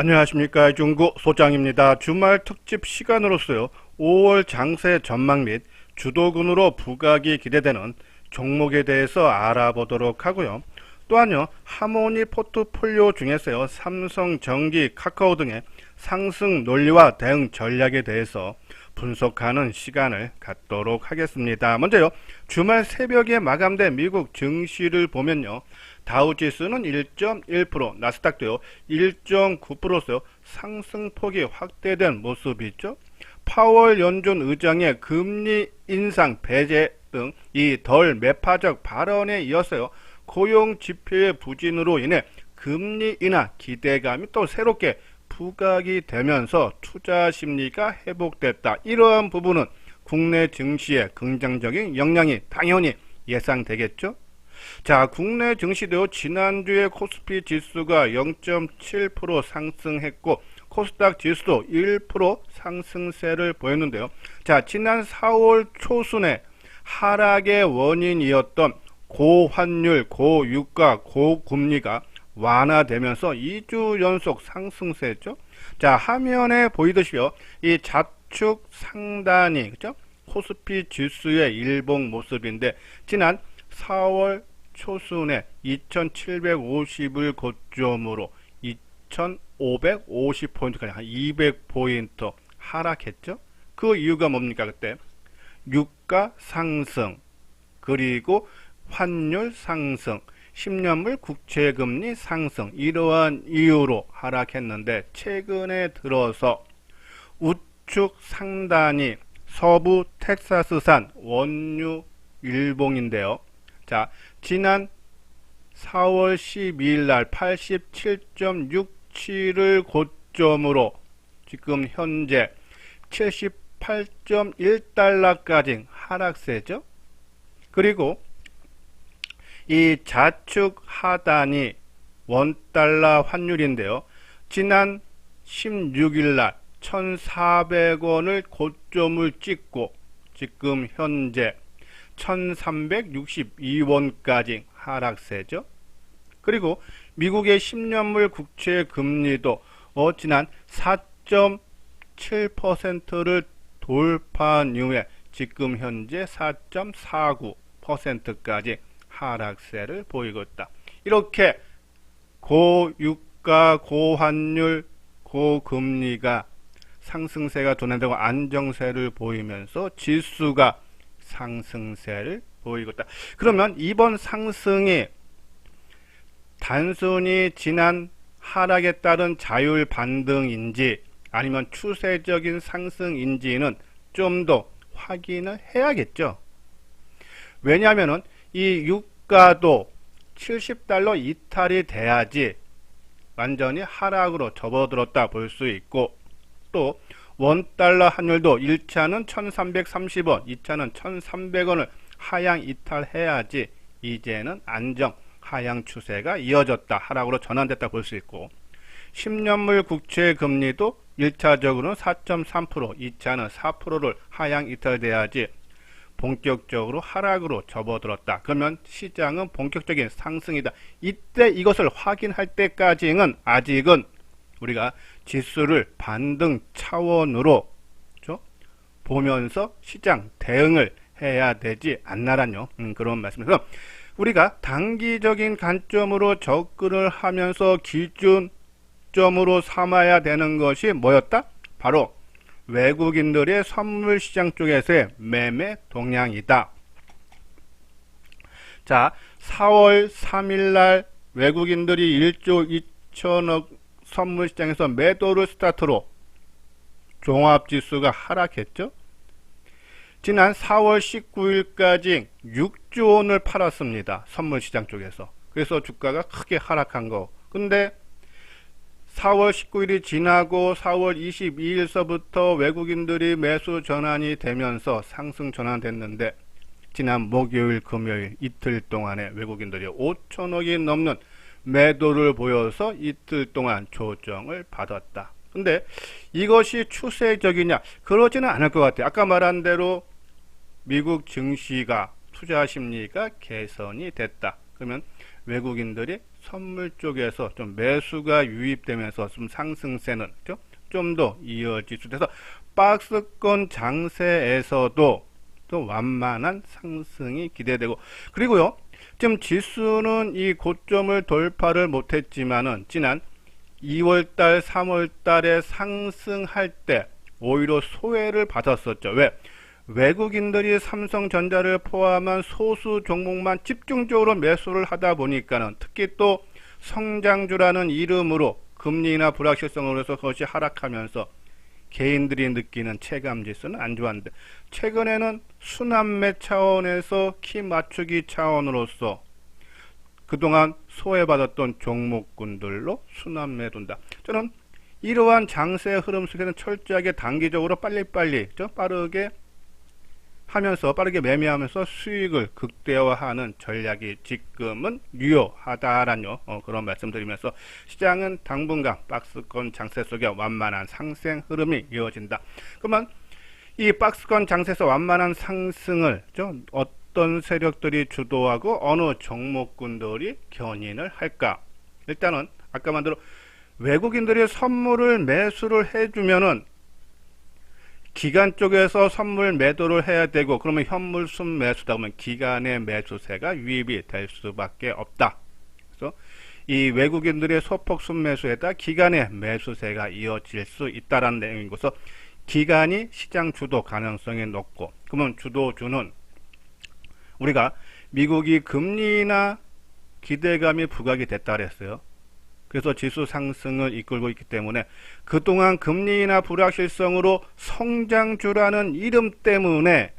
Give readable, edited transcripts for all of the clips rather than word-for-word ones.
안녕하십니까. 중구 소장입니다. 주말 특집 시간으로서요, 5월 장세 전망 및 주도군으로 부각이 기대되는 종목에 대해서 알아보도록 하고요. 또한요, 하모니 포트폴리오 중에서요, 삼성전기, 카카오 등의 상승 논리와 대응 전략에 대해서 분석하는 시간을 갖도록 하겠습니다. 먼저요, 주말 새벽에 마감된 미국 증시를 보면요, 다우지수는 1.1%, 나스닥도요 1.9%로 상승폭이 확대된 모습이죠. 파월 연준 의장의 금리 인상 배제 등 이 덜 매파적 발언에 이어서요, 고용 지표의 부진으로 인해 금리 인하 기대감이 또 새롭게 부각이 되면서 투자 심리가 회복됐다. 이러한 부분은 국내 증시에 긍정적인 영향이 당연히 예상되겠죠. 자, 국내 증시도 지난주에 코스피 지수가 0.7% 상승했고 코스닥 지수도 1% 상승세를 보였는데요. 자, 지난 4월 초순에 하락의 원인이었던 고환율, 고유가, 고금리가 완화되면서 2주 연속 상승세죠. 자, 화면에 보이듯이요, 이 좌측 상단이 그죠? 코스피 지수의 일봉 모습인데 지난 4월 초순에 2750을 고점으로 2550포인트까지 한 200포인트 하락했죠. 그 이유가 뭡니까? 그때 유가 상승, 그리고 환율 상승, 10년물 국채금리 상승, 이러한 이유로 하락했는데 최근에 들어서 우측 상단이 서부 텍사스산 원유 일봉인데요. 자, 지난 4월 12일 날 87.67을 고점으로 지금 현재 78.1달러까지 하락세죠. 그리고 이 좌측 하단이 원달러 환율인데요. 지난 16일 날 1,400원을 고점을 찍고 지금 현재 1362원까지 하락세죠. 그리고 미국의 10년물 국채 금리도 지난 4.7%를 돌파한 이후에 지금 현재 4.49%까지 하락세를 보이고 있다. 이렇게 고유가, 고환율, 고금리가 상승세가 도난되고 안정세를 보이면서 지수가 상승세를 보이고 있다. 그러면 이번 상승이 단순히 지난 하락에 따른 자율 반등인지 아니면 추세적인 상승인지는 좀 더 확인을 해야겠죠. 왜냐하면은 이 유가도 70달러 이탈이 돼야지 완전히 하락으로 접어들었다 볼 수 있고, 또 원달러 환율도 1차는 1330원, 2차는 1300원을 하향 이탈해야지 이제는 안정 하향 추세가 이어졌다, 하락으로 전환됐다 볼 수 있고, 10년물 국채 금리도 1차적으로는 4.3%, 2차는 4%를 하향 이탈돼야지 본격적으로 하락으로 접어들었다. 그러면 시장은 본격적인 상승이다. 이때 이것을 확인할 때까지는 아직은 우리가 지수를 반등 차원으로 보면서 시장 대응을 해야 되지 않나라뇨. 그런 말씀이에요. 우리가 단기적인 관점으로 접근을 하면서 기준점으로 삼아야 되는 것이 뭐였다? 바로 외국인들의 선물시장 쪽에서의 매매 동향이다. 자, 4월 3일날 외국인들이 1조 2천억 선물시장에서 매도를 스타트로 종합지수가 하락했죠. 지난 4월 19일까지 6조 원을 팔았습니다. 선물시장 쪽에서. 그래서 주가가 크게 하락한 거. 근데 4월 19일이 지나고 4월 22일서부터 외국인들이 매수 전환이 되면서 상승 전환됐는데 지난 목요일, 금요일 이틀 동안에 외국인들이 5천억이 넘는 매도를 보여서 이틀 동안 조정을 받았다. 근데 이것이 추세적이냐? 그러지는 않을 것 같아요. 아까 말한 대로 미국 증시가 투자 심리가 개선이 됐다. 그러면 외국인들이 선물 쪽에서 좀 매수가 유입되면서 좀 상승세는 좀 더 이어질 수 있어서 박스권 장세에서도 또 완만한 상승이 기대되고, 그리고요 지금 지수는 이 고점을 돌파를 못했지만은 지난 2월달 3월달에 상승할 때 오히려 소외를 받았었죠. 왜? 외국인들이 삼성전자를 포함한 소수 종목만 집중적으로 매수를 하다 보니까는, 특히 또 성장주라는 이름으로 금리나 불확실성으로 해서 그것이 하락하면서 개인들이 느끼는 체감지수는 안 좋았는데, 최근에는 순환매 차원에서 키 맞추기 차원으로서 그동안 소외받았던 종목군들로 순환매 돈다. 저는 이러한 장세 흐름 속에는 철저하게 단기적으로 빨리빨리 빠르게 하면서, 빠르게 매매하면서 수익을 극대화하는 전략이 지금은 유효하다라는 그런 말씀드리면서, 시장은 당분간 박스권 장세 속에 완만한 상승 흐름이 이어진다. 그러면 이 박스권 장세에서 완만한 상승을 어떤 세력들이 주도하고 어느 종목군들이 견인을 할까? 일단은 아까 말대로 외국인들이 선물을 매수를 해주면은 기관 쪽에서 선물 매도를 해야 되고, 그러면 현물 순매수다 보면 기관의 매수세가 유입이 될 수밖에 없다. 그래서 이 외국인들의 소폭 순매수에다 기관의 매수세가 이어질 수 있다라는 내용인 것서, 기관이 시장 주도 가능성이 높고, 그러면 주도주는 우리가 미국이 금리나 기대감이 부각이 됐다 그랬어요. 그래서 지수 상승을 이끌고 있기 때문에 그동안 금리나 불확실성으로 성장주라는 이름 때문에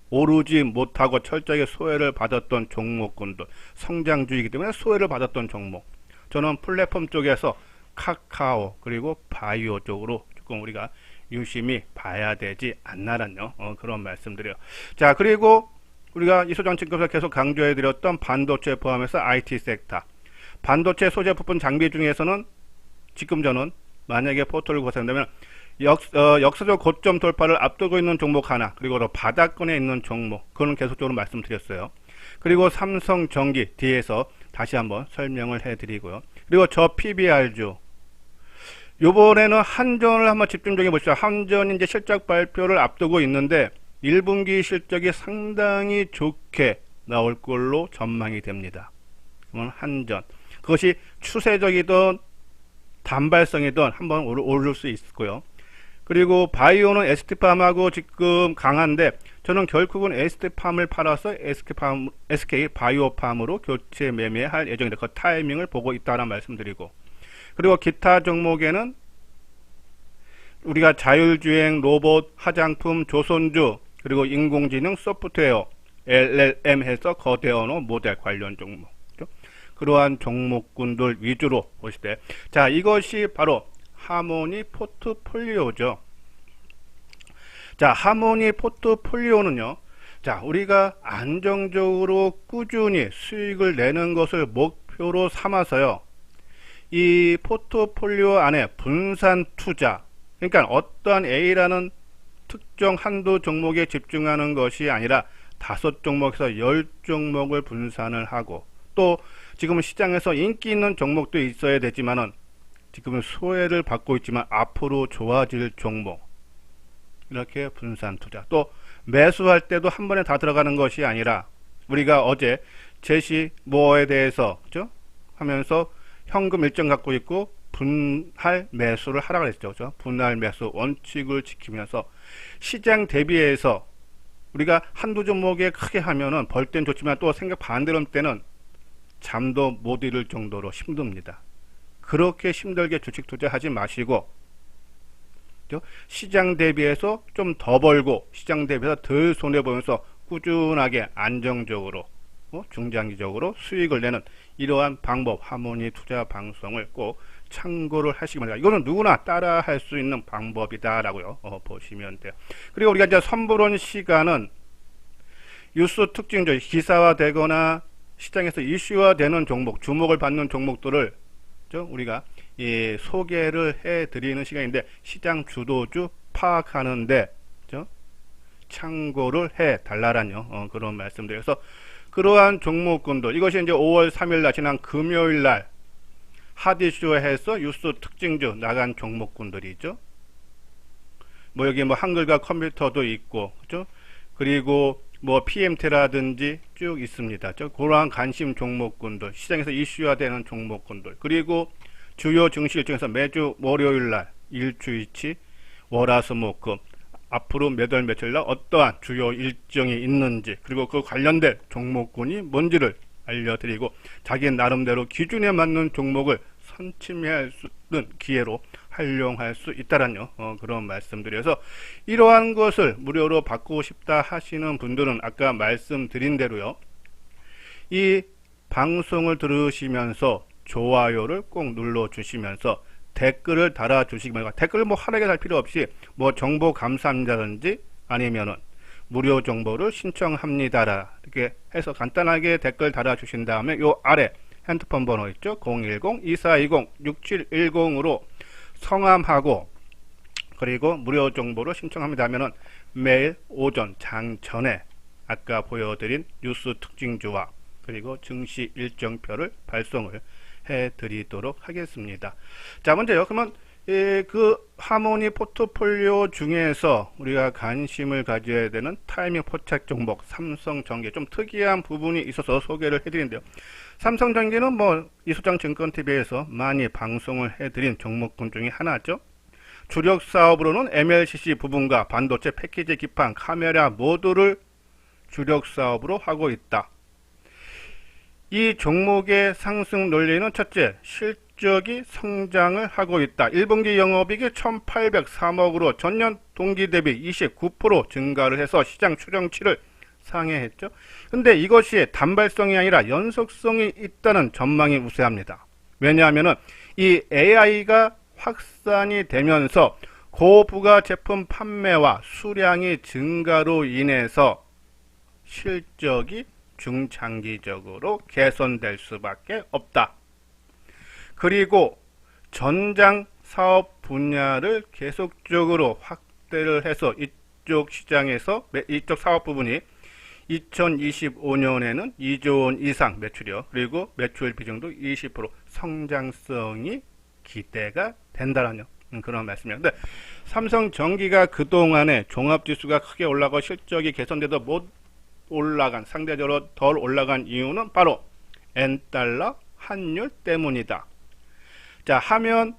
오르지 못하고 철저하게 소외를 받았던 종목군들, 성장주이기 때문에 소외를 받았던 종목, 저는 플랫폼 쪽에서 카카오 그리고 바이오 쪽으로 조금 우리가 유심히 봐야 되지 않나라는 그런 말씀드려요. 자, 그리고 우리가 이소정책에서 계속 강조해 드렸던 반도체 포함해서 IT 섹터, 반도체 소재 부품 장비 중에서는 지금 저는 만약에 포트를 구성한다면 역사적 고점 돌파를 앞두고 있는 종목 하나, 그리고 또 바닥권에 있는 종목, 그거는 계속적으로 말씀드렸어요. 그리고 삼성전기 뒤에서 다시 한번 설명을 해드리고요. 그리고 저 PBR주, 요번에는 한전을 한번 집중적으로 보시죠. 한전이 이제 실적 발표를 앞두고 있는데 1분기 실적이 상당히 좋게 나올 걸로 전망이 됩니다. 그러면 한전, 그것이 추세적이든 단발성이든 한번 오를 수 있고요. 그리고 바이오는 ST팜하고 지금 강한데, 저는 결국은 ST팜을 팔아서 SK 바이오팜으로 교체 매매할 예정인데 그 타이밍을 보고 있다는 말씀드리고, 그리고 기타 종목에는 우리가 자율주행, 로봇, 화장품, 조선주, 그리고 인공지능, 소프트웨어, LLM 해서 거대 언어 모델 관련 종목, 그러한 종목군들 위주로 보실 때, 자, 이것이 바로 하모니 포트폴리오죠. 자, 하모니 포트폴리오는요, 자, 우리가 안정적으로 꾸준히 수익을 내는 것을 목표로 삼아서요, 이 포트폴리오 안에 분산 투자, 그러니까 어떠한 A라는 특정 한두 종목에 집중하는 것이 아니라 5종목에서 10종목을 분산을 하고, 또 지금 시장에서 인기 있는 종목도 있어야 되지만은 지금은 소외를 받고 있지만 앞으로 좋아질 종목, 이렇게 분산 투자. 또 매수할 때도 한 번에 다 들어가는 것이 아니라, 우리가 어제 제시모어에 대해서 하면서 현금 일정 갖고 있고 분할 매수를 하라고 했죠. 분할 매수 원칙을 지키면서 시장 대비해서 우리가 한두 종목에 크게 하면은 벌 땐 좋지만 또 생각 반대로 때는 잠도 못 이룰 정도로 힘듭니다. 그렇게 힘들게 주식 투자하지 마시고, 시장 대비해서 좀 더 벌고 시장 대비해서 덜 손해보면서 꾸준하게 안정적으로 중장기적으로 수익을 내는 이러한 방법, 하모니 투자 방송을 꼭 참고를 하시기 바랍니다. 이거는 누구나 따라 할 수 있는 방법이다 라고요 보시면 돼요. 그리고 우리가 이제 선보론 시간은 뉴스 특징적 기사화되거나 시장에서 이슈화되는 종목, 주목을 받는 종목들을 우리가 소개를 해 드리는 시간인데, 시장 주도주 파악하는데 참고를 해 달라라뇨. 그런 말씀드려서 그러한 종목군들, 이것이 이제 5월 3일 날 지난 금요일 날 핫 이슈해서 뉴스 특징주 나간 종목군들이죠. 뭐 여기 뭐 한글과 컴퓨터도 있고, 그죠? 그리고 뭐 PMT라든지 쭉 있습니다. 그러한 관심 종목군들, 시장에서 이슈화되는 종목군들, 그리고 주요 증시 일정에서 매주 월요일 날 일주일치 월화수목금 앞으로 몇 월 며칠 날 어떠한 주요 일정이 있는지, 그리고 그 관련된 종목군이 뭔지를 알려드리고 자기 나름대로 기준에 맞는 종목을 선침할 수 있는 기회로 활용할 수 있다라는 그런 말씀드려서, 이러한 것을 무료로 받고 싶다 하시는 분들은 아까 말씀드린 대로요, 이 방송을 들으시면서 좋아요를 꼭 눌러 주시면서 댓글을 달아 주시면, 댓글을 뭐 하나게 달 필요 없이 뭐 정보 감사합니다든지 아니면은 무료 정보를 신청합니다라 이렇게 해서 간단하게 댓글 달아 주신 다음에 요 아래 핸드폰 번호 있죠? 010-2420-6710으로 성함하고 그리고 무료 정보를 신청합니다 하면은 매일 오전 장전에 아까 보여드린 뉴스 특징주와 그리고 증시 일정표를 발송을 해드리도록 하겠습니다. 자, 먼저요. 그러면 그 하모니 포트폴리오 중에서 우리가 관심을 가져야 되는 타이밍 포착 종목 삼성전기, 좀 특이한 부분이 있어서 소개를 해드리는데요. 삼성전기는 뭐 이소장 증권TV에서 많이 방송을 해드린 종목군 중에 하나죠. 주력 사업으로는 MLCC 부분과 반도체 패키지 기판, 카메라 모듈을 주력 사업으로 하고 있다. 이 종목의 상승 논리는 첫째, 실적이 성장을 하고 있다. 1분기 영업이익이 1803억으로 전년 동기 대비 29% 증가를 해서 시장 추정치를 상회했죠. 근데 이것이 단발성이 아니라 연속성이 있다는 전망이 우세합니다. 왜냐하면 이 AI가 확산이 되면서 고부가 제품 판매와 수량이 증가로 인해서 실적이 중장기적으로 개선될 수밖에 없다. 그리고 전장 사업 분야를 계속적으로 확대를 해서 이쪽 시장에서 이쪽 사업 부분이 2025년에는 2조 원 이상 매출이요. 그리고 매출 비중도 20% 성장성이 기대가 된다라는 그런 말씀입니다. 근데 삼성전기가 그동안에 종합지수가 크게 올라가고 실적이 개선돼도 못 올라간, 상대적으로 덜 올라간 이유는 바로 N달러 환율 때문이다. 자, 화면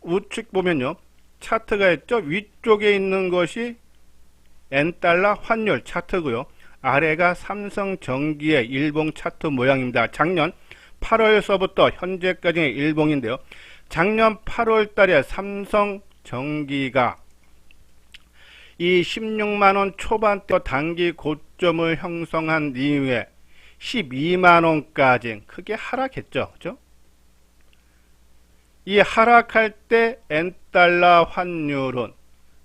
우측 보면요, 차트가 있죠. 위쪽에 있는 것이 N달러 환율 차트고요. 아래가 삼성전기의 일봉 차트 모양입니다. 작년 8월서부터 현재까지의 일봉인데요. 작년 8월 달에 삼성전기가 이 16만원 초반대 단기 고점을 형성한 이후에 12만원까지 크게 하락했죠. 그죠? 이 하락할 때 N달러 환율은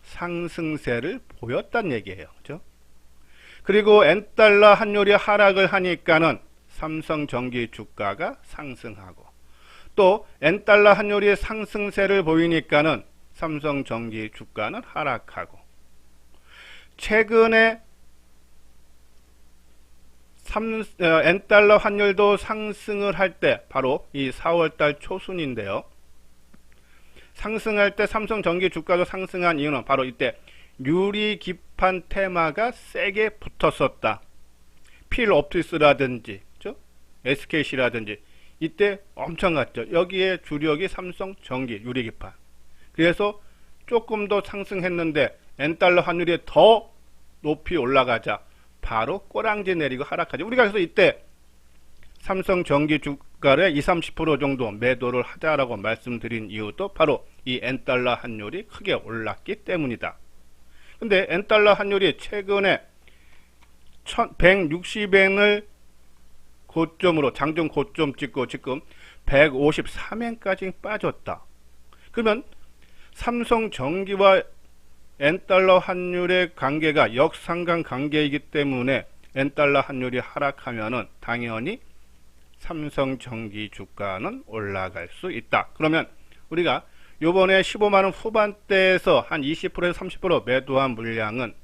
상승세를 보였단 얘기예요. 그죠? 그리고 N달러 환율이 하락을 하니까는 삼성전기 주가가 상승하고, 또 N달러 환율이 상승세를 보이니까는 삼성전기 주가는 하락하고, 최근에 N달러 환율도 상승을 할 때 바로 이 4월달 초순인데요. 상승할 때 삼성전기 주가도 상승한 이유는 바로 이때 유리기판 테마가 세게 붙었었다. 필옵티스라든지 SKC라든지 이때 엄청 갔죠. 여기에 주력이 삼성전기 유리기판. 그래서 조금 더 상승했는데 N달러 환율이 더 높이 올라가자 바로 꼬랑지 내리고 하락하죠. 우리가 그래서 이때 삼성전기 주가를 20-30% 정도 매도를 하자라고 말씀드린 이유도 바로 이 N달러 환율이 크게 올랐기 때문이다. 근데 N달러 환율이 최근에 160엔을 고점으로 장중 고점 찍고 지금 153엔까지 빠졌다. 그러면 삼성전기와 N달러 환율의 관계가 역상관 관계이기 때문에 N달러 환율이 하락하면은 당연히 삼성전기 주가는 올라갈 수 있다. 그러면 우리가 요번에 15만원 후반대에서 한 20%에서 30% 매도한 물량은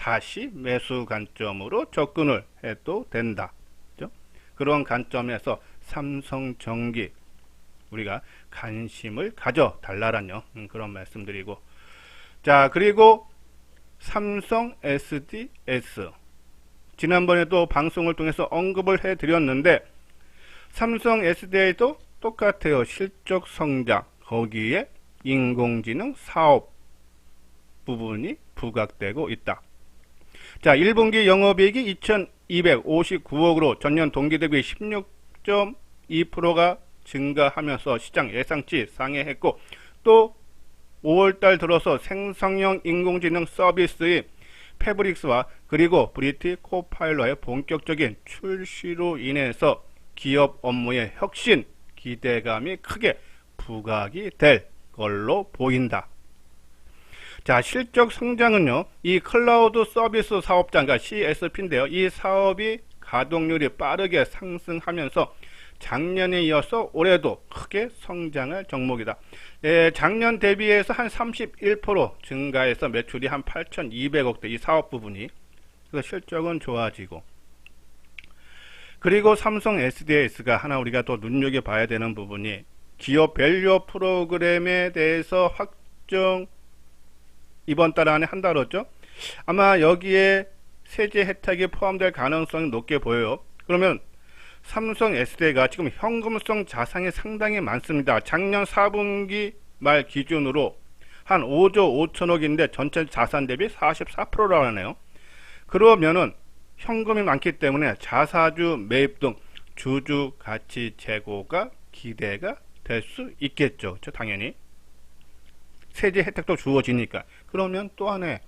다시 매수 관점으로 접근을 해도 된다. 그죠? 그런 관점에서 삼성전기 우리가 관심을 가져 달라라뇨. 그런 말씀드리고, 자, 그리고 삼성 SDS 지난번에도 방송을 통해서 언급을 해드렸는데 삼성 SDI도 똑같아요. 실적 성장, 거기에 인공지능 사업 부분이 부각되고 있다. 자, 1분기 영업이익이 2259억으로 전년 동기 대비 16.2%가 증가하면서 시장 예상치 상회했고, 또 5월달 들어서 생성형 인공지능 서비스의 패브릭스와 그리고 브리티 코파일러의 본격적인 출시로 인해서 기업 업무의 혁신 기대감이 크게 부각이 될 걸로 보인다. 자, 실적 성장은요, 이 클라우드 서비스 사업장, 그러니까 CSP인데요. 이 사업이 가동률이 빠르게 상승하면서 작년에 이어서 올해도 크게 성장할 종목이다. 작년 대비해서 한 31% 증가해서 매출이 한 8,200억대, 이 사업 부분이. 그래서 실적은 좋아지고. 그리고 삼성 SDS가 하나 우리가 또 눈여겨봐야 되는 부분이 기업 밸류 프로그램에 대해서 확정 이번 달 안에 한다 그랬죠. 아마 여기에 세제 혜택이 포함될 가능성이 높게 보여요. 그러면 삼성 SDI가 지금 현금성 자산이 상당히 많습니다. 작년 4분기 말 기준으로 한 5조 5천억인데 전체 자산 대비 44%라고 하네요. 그러면은 현금이 많기 때문에 자사주 매입 등 주주 가치 제고가 기대가 될 수 있겠죠. 당연히 세제 혜택도 주어지니까. 그러면 또 하나,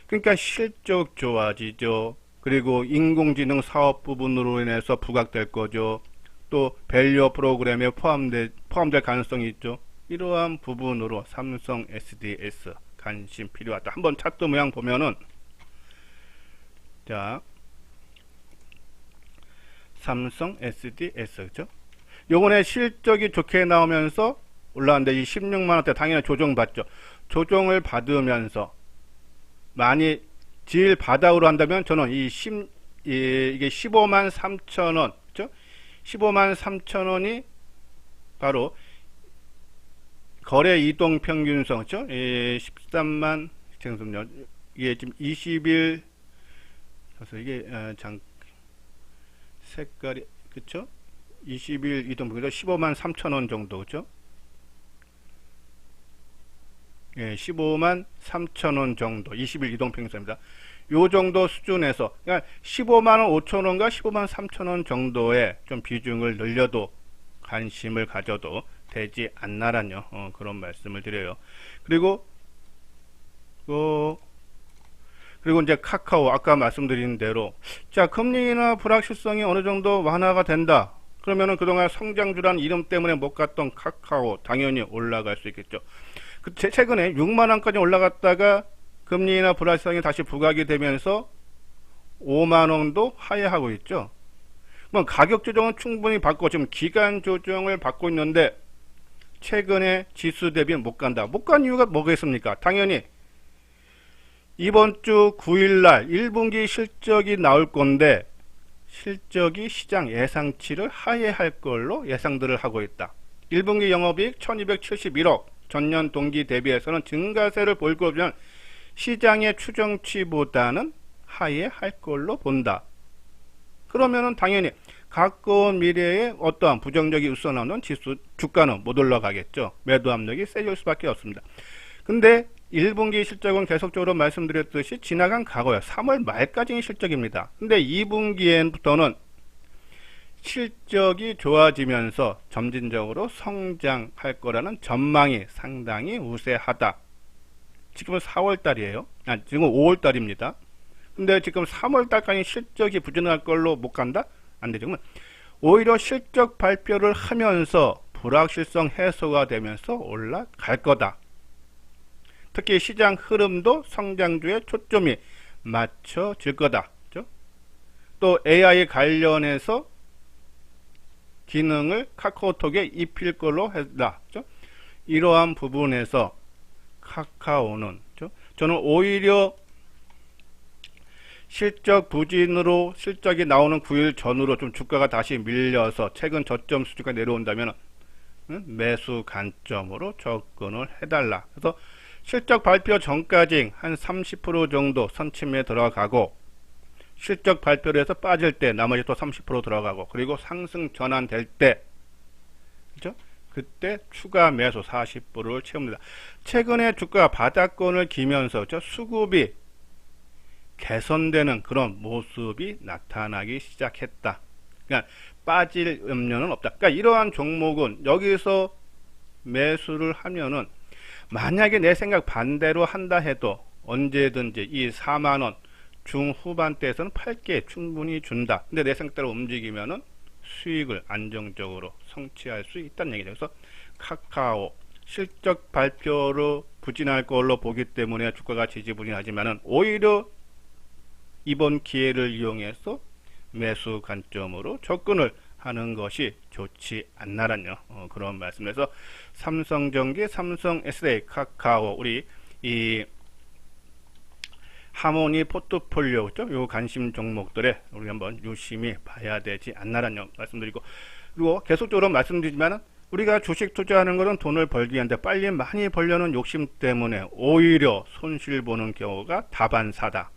그러니까 실적 좋아지죠. 그리고 인공지능 사업 부분으로 인해서 부각될 거죠. 또 밸류 프로그램에 포함될 가능성이 있죠. 이러한 부분으로 삼성 SDS 관심 필요하다. 한번 차트 모양 보면은, 자, 삼성 SDS, 그죠? 요번에 실적이 좋게 나오면서 올라왔는데 이 16만원대 당연히 조정받죠. 조정을 받으면서 많이 질 바닥으로 한다면 저는 이게 15만 3천원, 그죠? 15만 3천원이 바로 거래 이동 평균선, 그죠? 13만, 잠깐만요. 이게 지금 20일, 그래서 이게, 색깔이, 그쵸? 20일 이동 평균선 15만 3천원 정도, 그죠? 예, 15만 3천원 정도, 20일 이동평균선입니다. 요 정도 수준에서, 그러니까 15만원 5천원과 15만 3천원 정도의 좀 비중을 늘려도 관심을 가져도 되지 않나라뇨. 그런 말씀을 드려요. 그리고 이제 카카오, 아까 말씀드린 대로, 자, 금리 인하 불확실성이 어느 정도 완화가 된다. 그러면은 그동안 성장주란 이름 때문에 못 갔던 카카오, 당연히 올라갈 수 있겠죠. 최근에 6만원까지 올라갔다가 금리 인하 불확실성이 다시 부각이 되면서 5만원도 하회하고 있죠. 그럼 가격 조정은 충분히 받고 지금 기간 조정을 받고 있는데 최근에 지수 대비 못 간다. 못 간 이유가 뭐겠습니까? 당연히 이번 주 9일날 1분기 실적이 나올 건데 실적이 시장 예상치를 하회할 걸로 예상들을 하고 있다. 1분기 영업이익 1271억, 전년 동기 대비해서는 증가세를 보일 거면 시장의 추정치보다는 하회할 걸로 본다. 그러면은 당연히 가까운 미래에 어떠한 부정적이 우선하는 지수 주가는 못 올라가겠죠. 매도 압력이 세질 수밖에 없습니다. 근데 1분기 실적은 계속적으로 말씀드렸듯이 지나간 과거에 3월 말까지의 실적입니다. 근데 2분기부터는 실적이 좋아지면서 점진적으로 성장할 거라는 전망이 상당히 우세하다. 지금은 4월달이에요. 지금 5월달입니다. 근데 지금 3월달까지 실적이 부진할 걸로 못 간다? 안 되죠. 오히려 실적 발표를 하면서 불확실성 해소가 되면서 올라갈 거다. 특히 시장 흐름도 성장주에 초점이 맞춰질 거다. 그렇죠? 또 AI 관련해서 기능을 카카오톡에 입힐 걸로 했다. 그렇죠? 이러한 부분에서 카카오는, 그렇죠? 저는 오히려 실적 부진으로 실적이 나오는 9일 전으로 좀 주가가 다시 밀려서 최근 저점 수준가 내려온다면 매수 관점으로 접근을 해달라. 그래서 실적 발표 전까지 한 30% 정도 선침에 들어가고 실적 발표를 해서 빠질 때 나머지 또 30% 들어가고 그리고 상승 전환될 때 그죠? 그때 추가 매수 40%를 채웁니다. 최근에 주가 바닥권을 기면서 그죠? 수급이 개선되는 그런 모습이 나타나기 시작했다. 그러니까 빠질 염려는 없다. 그러니까 이러한 종목은 여기서 매수를 하면은 만약에 내 생각 반대로 한다 해도 언제든지 이 4만원 중후반대에서는 8개 충분히 준다. 근데 내 생각대로 움직이면은 수익을 안정적으로 성취할 수 있다는 얘기죠. 그래서 카카오 실적 발표로 부진할 걸로 보기 때문에 주가가 지지부진하지만은 오히려 이번 기회를 이용해서 매수 관점으로 접근을 하는 것이 좋지 않나란요. 그런 말씀에서 삼성전기, 삼성 SA, 카카오 우리 이 하모니 포트폴리오 요 관심 종목들에 우리 한번 유심히 봐야 되지 않나란요 말씀드리고 그리고 계속적으로 말씀드리지만 우리가 주식 투자하는 것은 돈을 벌기 위한데 빨리 많이 벌려는 욕심 때문에 오히려 손실 보는 경우가 다반사다.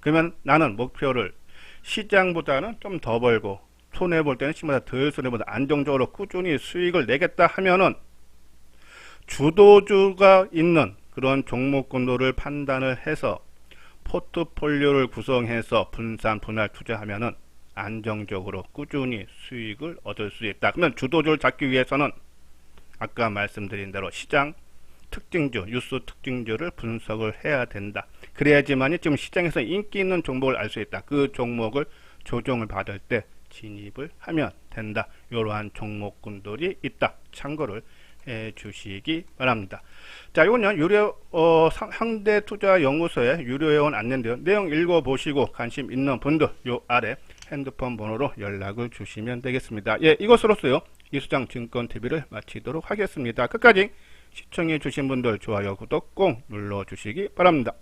그러면 나는 목표를 시장보다는 좀 더 벌고 손해볼 때는 시장보다 덜 손해보다 안정적으로 꾸준히 수익을 내겠다 하면은 주도주가 있는 그런 종목군도를 판단을 해서 포트폴리오를 구성해서 분산 분할 투자하면은 안정적으로 꾸준히 수익을 얻을 수 있다. 그러면 주도주를 잡기 위해서는 아까 말씀드린 대로 시장 특징주, 뉴스 특징주를 분석을 해야 된다. 그래야지만이 지금 시장에서 인기 있는 종목을 알 수 있다. 그 종목을 조정을 받을 때 진입을 하면 된다. 이러한 종목군들이 있다. 참고를 해 주시기 바랍니다. 자, 이건요 유료 상대투자연구소의 유료회원 안내인데요. 내용 읽어보시고 관심 있는 분들 요 아래 핸드폰 번호로 연락을 주시면 되겠습니다. 예, 이것으로서요 이수장 증권TV를 마치도록 하겠습니다. 끝까지 시청해 주신 분들 좋아요 구독 꼭 눌러 주시기 바랍니다.